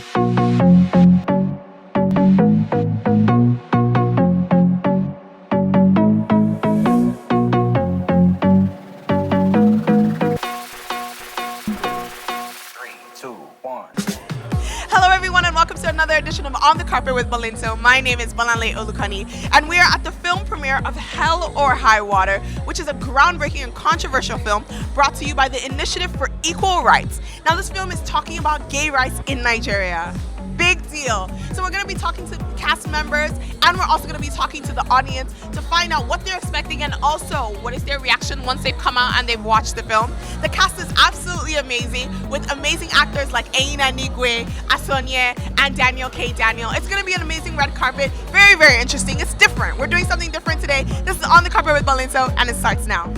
Hello everyone and welcome to another edition of On the Carpet with Bolinto. My name is Bolanle Olukani and we are at the film premiere of Hell or High Water, which is a groundbreaking and controversial film brought to you by the Initiative for Equal Rights. Now this film is talking about gay rights in Nigeria. Big deal. So we're going to be talking to cast members and we're also going to be talking to the audience to find out what they're expecting and also what is their reaction once they've come out and they've watched the film. The cast is absolutely amazing with amazing actors like Enyinna Nwigwe, Asonye, and Daniel K. Daniel. It's going to be an amazing red carpet. Very, very interesting. It's different. We're doing something different today. This is On the Carpet with Bolinto and it starts now.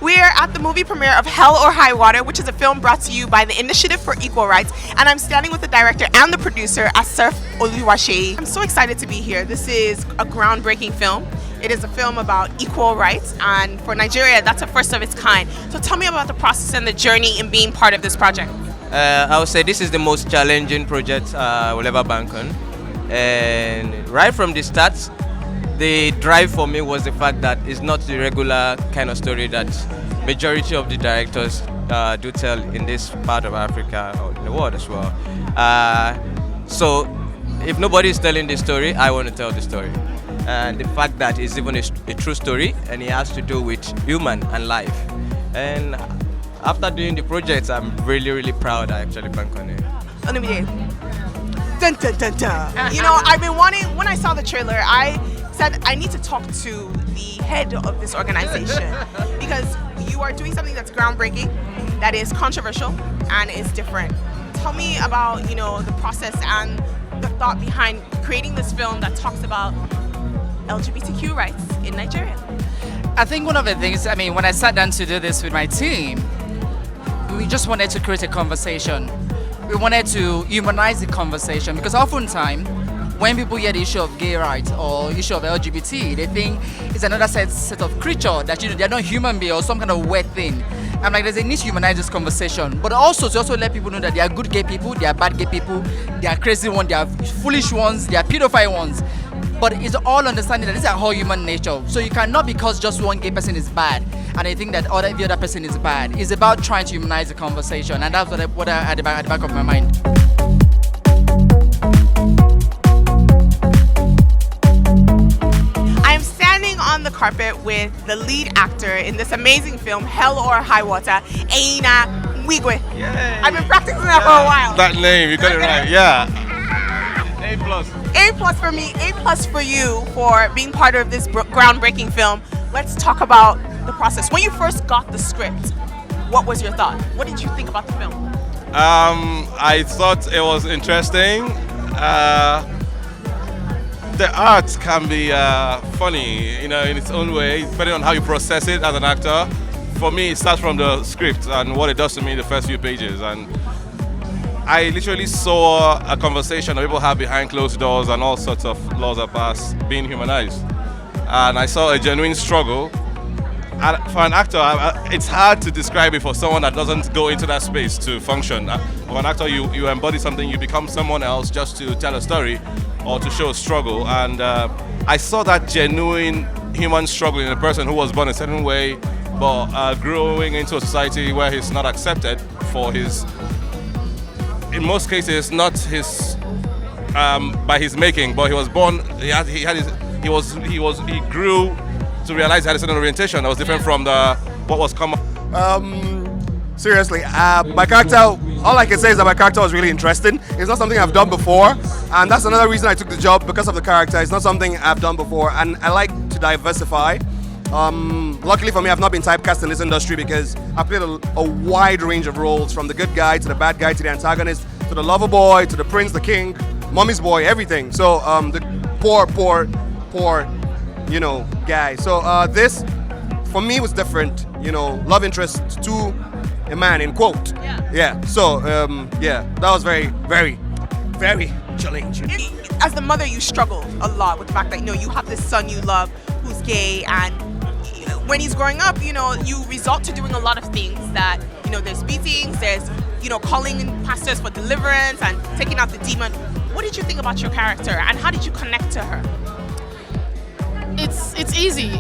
We are at the movie premiere of Hell or High Water, which is a film brought to you by the Initiative for Equal Rights, and I'm standing with the director and the producer, Asif Oluwaseyi. I'm so excited to be here. This is a groundbreaking film. It is a film about equal rights, and for Nigeria, that's a first of its kind. So tell me about the process and the journey in being part of this project. I would say this is the most challenging project we'll ever bank on. And right from the start, the drive for me was the fact that it's not the regular kind of story that majority of the directors do tell in this part of Africa or in the world as well. So if nobody is telling the story, I want to tell the story. And the fact that it's even a true story and it has to do with human and life. And after doing the project, I'm really, really proud I actually bank on it. Dun, dun, dun, dun. You know, I've been wanting, when I saw the trailer, I said I need to talk to the head of this organization because you are doing something that's groundbreaking, that is controversial, and is different. Tell me about, you know, the process and the thought behind creating this film that talks about LGBTQ rights in Nigeria. I think one of the things, when I sat down to do this with my team, we just wanted to create a conversation. We wanted to humanize the conversation because oftentimes when people hear the issue of gay rights or issue of LGBT, they think it's another set of creature that they're not human being or some kind of weird thing. I'm like, there's a need to humanize this conversation, but also to also let people know that there are good gay people, there are bad gay people, there are crazy ones, there are foolish ones, there are pedophile ones. But it's all understanding that this is all human nature. So you cannot, because just one gay person is bad and I think that the other person is bad. It's about trying to humanize the conversation, and that's what I at the back of my mind. On the carpet with the lead actor in this amazing film, Hell or High Water, Enyinna Nwigwe. Yay. I've been practicing that for a while. That name, you got it right, yeah. A+. A+ for me, A+ for you for being part of this groundbreaking film. Let's talk about the process. When you first got the script, what was your thought? What did you think about the film? I thought it was interesting. The art can be funny, in its own way, depending on how you process it as an actor. For me, it starts from the script and what it does to me in the first few pages. And I literally saw a conversation that people have behind closed doors and all sorts of laws are passed being humanized. And I saw a genuine struggle. And for an actor, it's hard to describe it for someone that doesn't go into that space to function. For an actor, you embody something, you become someone else just to tell a story or to show a struggle. And I saw that genuine human struggle in a person who was born a certain way, but growing into a society where he's not accepted for his, in most cases, not his, by his making, but he was born, he grew to realize he had a certain orientation that was different from what was common. Seriously, my character, all I can say is that my character was really interesting. It's not something I've done before, and that's another reason I took the job, because of the character. It's not something I've done before, and I like to diversify. Luckily for me, I've not been typecast in this industry because I've played a wide range of roles, from the good guy to the bad guy to the antagonist to the lover boy to the prince, the king, mommy's boy, everything. So the poor, guy. So this, for me, was different. Love interest to a man, in quote. Yeah. So that was very, very, very challenging. As the mother, you struggle a lot with the fact that you have this son you love who's gay, and when he's growing up, you resort to doing a lot of things that there's beatings, there's calling in pastors for deliverance and taking out the demon. What did you think about your character, and how did you connect to her? It's easy.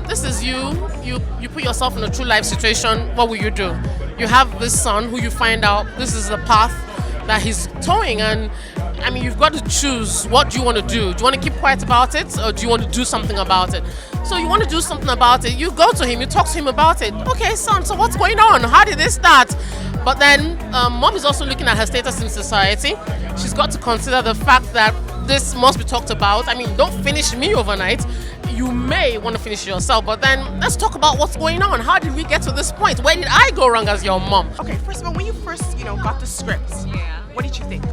This is you. You put yourself in a true life situation. What will you do? You have this son who you find out this is the path that he's towing, and I mean, you've got to choose. What do you want to do? Do you want to keep quiet about it, or do you want to do something about it? So you want to do something about it. You go to him. You talk to him about it. Okay, son. So what's going on? How did this start? But then, mom is also looking at her status in society. She's got to consider the fact that this must be talked about. I mean, don't finish me overnight. You may want to finish yourself, but then let's talk about what's going on. How did we get to this point? Where did I go wrong as your mom? Okay, first of all, when you first, got the scripts, what did you think?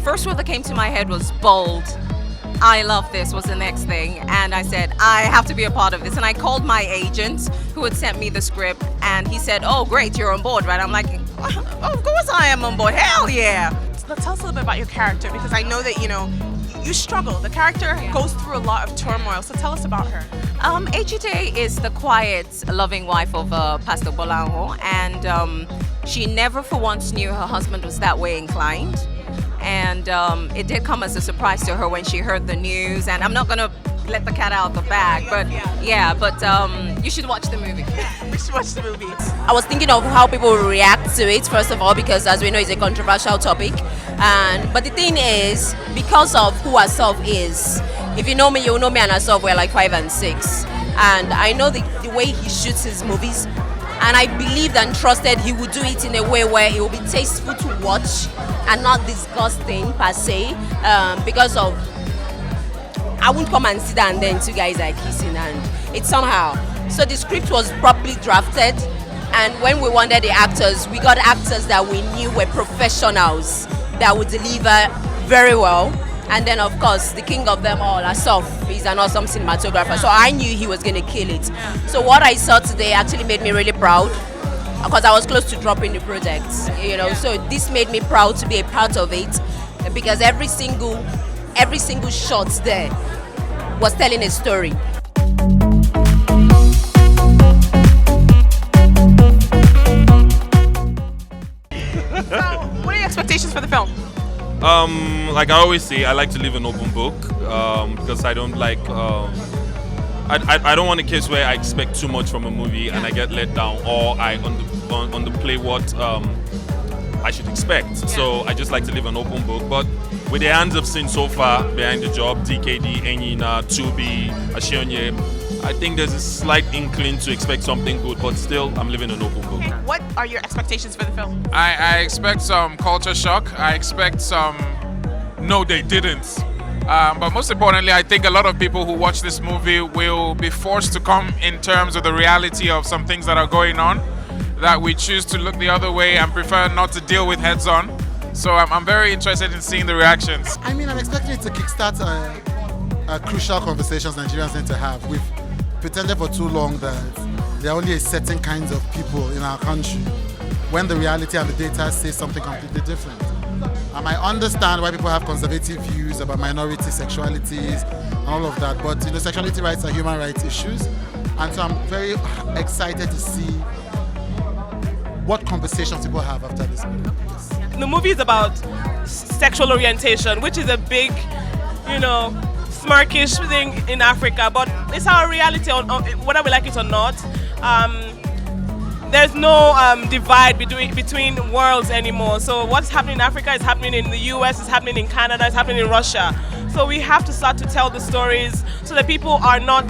First word that came to my head was bold. I love this was the next thing, and I said I have to be a part of this, and I called my agent who had sent me the script, and he said, oh great, you're on board, right? I'm like, of course I am on board, hell yeah. Tell us a little bit about your character, because I know that you struggle. The character goes through a lot of turmoil, so tell us about her. Ejide is the quiet, loving wife of Pastor Bolinto, and she never for once knew her husband was that way inclined. And it did come as a surprise to her when she heard the news. And I'm not gonna let the cat out of the bag, but you should watch the movie. We should watch the movie. I was thinking of how people will react to it, first of all, because as we know, it's a controversial topic. But the thing is, because of who Asaf is, if you know me, you know me and Asaf, we're like 5 and 6. And I know the way he shoots his movies. And I believed and trusted he would do it in a way where it will be tasteful to watch and not disgusting per se, because of I won't come and sit there and then two guys are kissing, and it's somehow. So the script was properly drafted, and when we wanted the actors, we got actors that we knew were professionals that would deliver very well. And then of course the king of them all, Asaf, is an awesome cinematographer, so I knew he was going to kill it. So what I saw today actually made me really proud, because I was close to dropping the project, so this made me proud to be a part of it, because every single shot there was telling a story. So what are your expectations for the film? Like I always say, I like to leave an open book because I don't like. I don't want a case where I expect too much from a movie and I get let down, or I underplay what I should expect. So I just like to leave an open book. But with the hands I've seen so far behind the job, DKD, Enyinna, Tubi, Ashionye, I think there's a slight inkling to expect something good, but still, I'm leaving an open book. What are your expectations for the film? I expect some culture shock. I expect some, no, they didn't. But most importantly, I think a lot of people who watch this movie will be forced to come in terms of the reality of some things that are going on, that we choose to look the other way and prefer not to deal with heads on. So I'm very interested in seeing the reactions. I mean, I'm expecting it to kickstart crucial conversations Nigerians need to have. We've pretended for too long that there are only certain kinds of people in our country, when the reality and the data say something completely different. I understand why people have conservative views about minority sexualities and all of that, but sexuality rights are human rights issues, and so I'm very excited to see what conversations people have after this movie. Yes. The movie is about sexual orientation, which is a big, smirkish thing in Africa, but it's our reality, whether we like it or not. There's no divide between worlds anymore. So what's happening in Africa is happening in the US, it's happening in Canada, it's happening in Russia. So we have to start to tell the stories so that people are not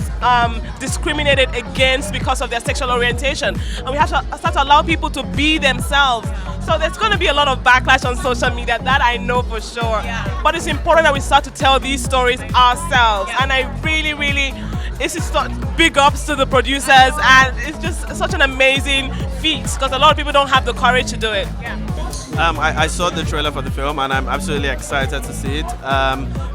discriminated against because of their sexual orientation. And we have to start to allow people to be themselves. So there's going to be a lot of backlash on social media, that I know for sure. Yeah. But it's important that we start to tell these stories ourselves. Yeah. And I really, it's just big ups to the producers, and it's just such an amazing feat, because a lot of people don't have the courage to do it. Yeah. I saw the trailer for the film and I'm absolutely excited to see it.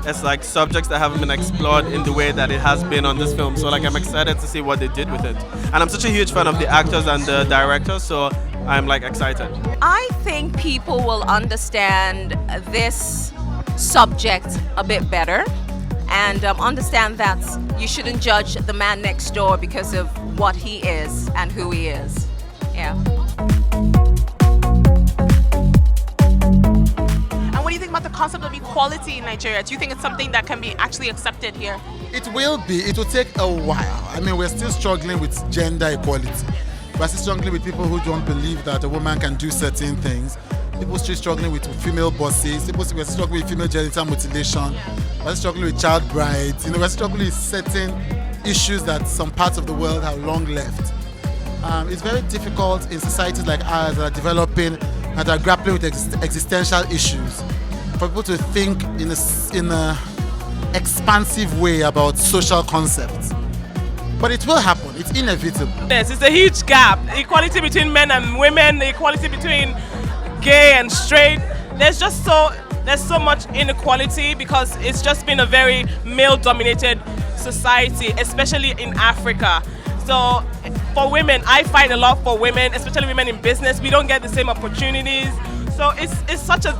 It's like subjects that haven't been explored in the way that it has been on this film. So I'm excited to see what they did with it. And I'm such a huge fan of the actors and the director, so I'm excited. I think people will understand this subject a bit better, and understand that you shouldn't judge the man next door because of what he is and who he is. Yeah. equality in Nigeria? Do you think it's something that can be actually accepted here? It will be. It will take a while. I mean, we're still struggling with gender equality. We're still struggling with people who don't believe that a woman can do certain things. People still struggling with female bosses. We're still struggling with female genital mutilation. We're still struggling with child brides. We're struggling with certain issues that some parts of the world have long left. It's very difficult in societies like ours that are developing and are grappling with existential issues for people to think in a expansive way about social concepts. But it will happen. It's inevitable. Yes, it's a huge gap. Equality between men and women, equality between gay and straight. There's so much inequality because it's just been a very male-dominated society, especially in Africa. So for women, I fight a lot for women, especially women in business. We don't get the same opportunities. So it's such a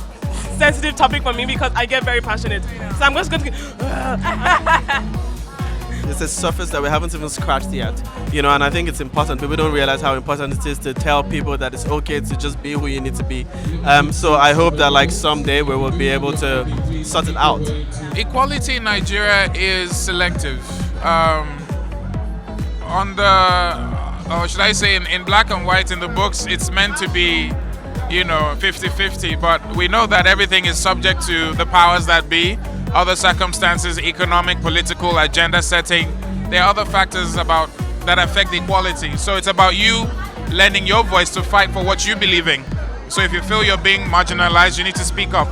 sensitive topic for me because I get very passionate. So I'm just going to... It's a surface that we haven't even scratched yet, and I think it's important. People don't realize how important it is to tell people that it's okay to just be who you need to be. So I hope that someday we will be able to sort it out. Equality in Nigeria is selective. Or should I say in black and white in the books, it's meant to be 50-50, but we know that everything is subject to the powers that be, other circumstances, economic, political, agenda setting. There are other factors that affect equality. So it's about you lending your voice to fight for what you believe in. So if you feel you're being marginalized, you need to speak up.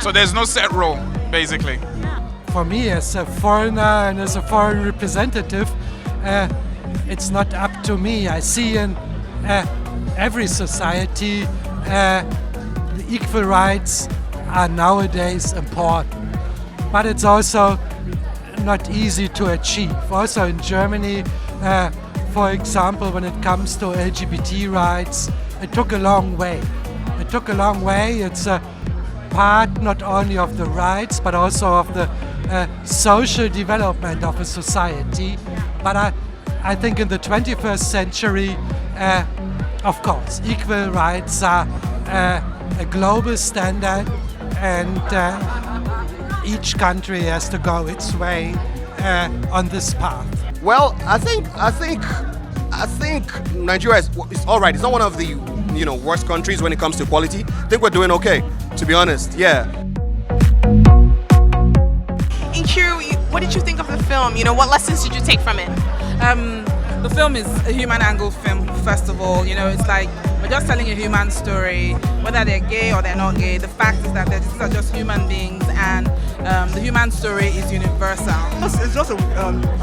So there's no set role, basically. For me, as a foreigner and as a foreign representative, it's not up to me. I see in every society the equal rights are nowadays important. But it's also not easy to achieve. Also in Germany, for example, when it comes to LGBT rights, it took a long way. It's a part not only of the rights, but also of the social development of a society. But I think in the 21st century, of course, equal rights are a global standard, and each country has to go its way on this path. Well, I think Nigeria is all right. It's not one of the worst countries when it comes to equality. I think we're doing okay, to be honest. Yeah. Inkiru, what did you think of the film? What lessons did you take from it? The film is a human angle film, first of all. It's like we're just telling a human story, whether they're gay or they're not gay. The fact is that these are just human beings, and the human story is universal. It's just an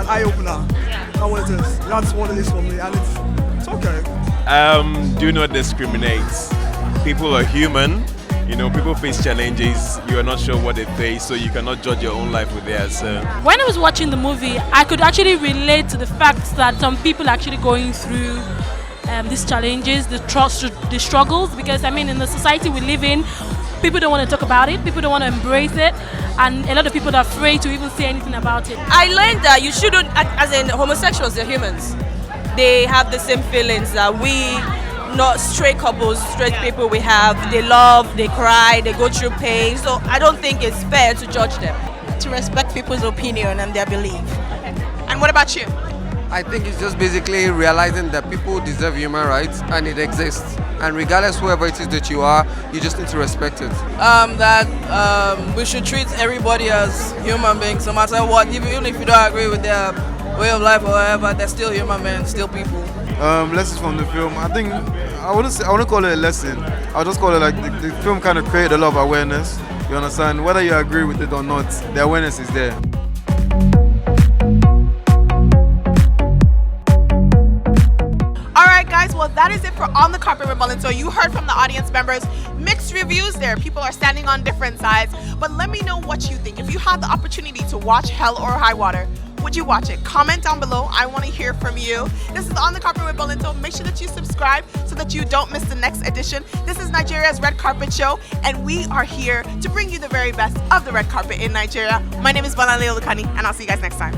eye-opener. That's what it is. That's what it is for me, and it's okay. Do not discriminate. People are human. People face challenges. You are not sure what they face, so you cannot judge your own life with theirs. When I was watching the movie, I could actually relate to the fact that some people are actually going through these challenges, the struggles, because in the society we live in, people don't want to talk about it, people don't want to embrace it, and a lot of people are afraid to even say anything about it. I learned that you shouldn't, as in homosexuals, they're humans. They have the same feelings that we, not straight couples, straight people, we have. They love, they cry, they go through pain. So I don't think it's fair to judge them. To respect people's opinion and their belief. And what about you? I think it's just basically realizing that people deserve human rights and it exists. And regardless whoever it is that you are, you just need to respect it. We should treat everybody as human beings, no matter what. Even if you don't agree with their way of life or whatever, they're still human beings, still people. Lessons from the film. I think I wouldn't call it a lesson. I'll just call it like the film kind of created a lot of awareness. You understand? Whether you agree with it or not, the awareness is there. Alright guys, well that is it for On the Carpet with Bolinto. You heard from the audience members, mixed reviews there. People are standing on different sides. But let me know what you think. If you had the opportunity to watch Hell or High Water, would you watch it? Comment down below. I want to hear from you. This is On the Carpet with Bolinto. Make sure that you subscribe so that you don't miss the next edition. This is Nigeria's Red Carpet Show, and we are here to bring you the very best of the red carpet in Nigeria. My name is Bolanle Olukani, and I'll see you guys next time.